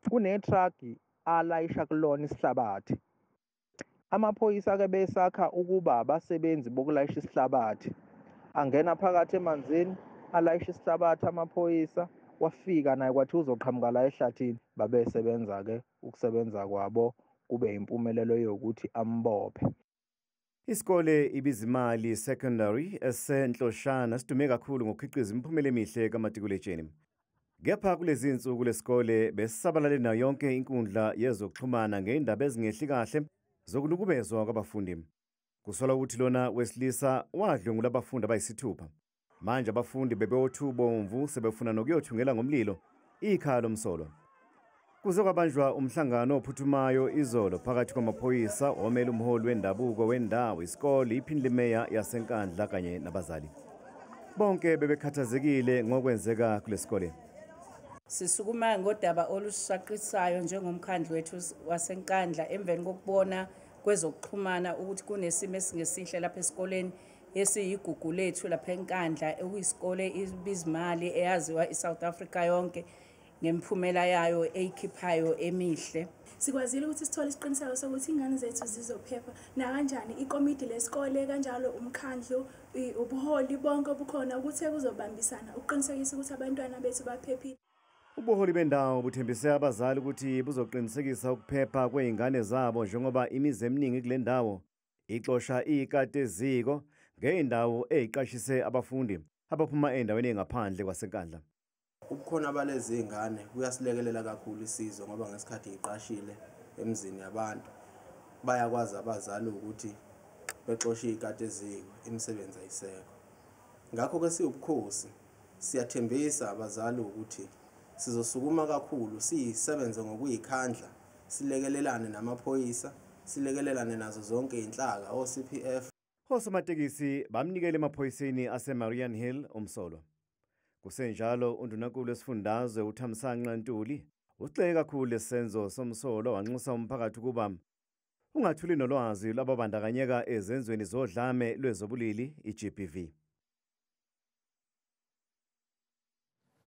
kunethragi alayisha kulona isihlabathi. Amaphoyisa-ke besakha ukuba abasebenzi bokulayisha isihlabathi angena phakathi emanzini alayisha isihlabathi amaphoyisa wafika naye kwathi uzoqhamuka la ehlathini babesebenza-ke ukusebenza kwabo kube impumelelo yokuthi ambophe. Isikole Ibizimali Secondary esenhloshana sidume kakhulu ngokukhiqiza imiphumela emihle kamatikuletsheni. Kepha kulezi insuku lesikole besisabalale nayo yonke inkundla yezokuxhumana ngeindaba ezingehli kahle zokunukubezwa kwabafundi. Kusolwa ukuthi lona wesilisa wadlwengula abafundi abayisithupha. Manje abafundi bebewuthubomvu sebefuna nokuyothungela ngomlilo ikhaya lomsolwa. Kuze kwabanjwa umhlangano ophuthumayo izolo phakathi kwamaphoyisa omele umholi wendabuko wendawo isikole iphini lemeya yaseNkandla kanye nabazali. Bonke bebekhathazekile ngokwenzeka kulesikole. Sisukuma ngodaba olushaqisayo njengomkhandlu wethu waseNkandla emveni kokubona kwezokuxhumana ukuthi kunesimo esingesihle lapha esikoleni esiyigugu lethu lapha eNkandla okuyisikole Ibizimali eyaziwa iSouth Africa yonke ngemphumela yayo eyikhiphayo emihle. Sikwazile ukuthi sithole isiqiniseko sokuthi ingane zethu zizophepha na kanjani ikomiti lesikole kanjalo umkhandlu ubuholi bonke bukhona ukuthi kuzobambisana ukuqinisekisa ukuthi abantwana bethu baphephile. Ubuholi bendawo buthembise abazali ukuthi buzoqinisekisa ukuphepha kweingane zabo njengoba imizi eminingi kule ndawo ixosha ikati eziko ngeindawo eziqashise abafundi abaphuma endaweni engaphandle kwaseNkandla. Ukukhona balezi ingane kuyasilekelela kakhulu isizwe ngoba ngesikhathi iqashile emzini yabantu bayakwazi abazali ukuthi bexoshe ikati eziko imisebenzi ayisekho. Ngakho ke siwubukhosi siyathembisa abazali ukuthi sizosukuma kakhulu sisebenze ngokuyikhandla silekelelane namaphoyisa silekelelane nazo zonke inhlaka o-CPF. Osomatekisi bamnikele emaphoyiseni aseMarian Hill umsolwa. Kusenjalo undunankulu wesifundazwe uThamsanqa Ntuli ucike kakhulu lesenzo somsolwa wanxusa umphakathi ukuba ungathuli nolwazi lwababandakanyeka ezenzweni zodlame lwezobulili i-GBV.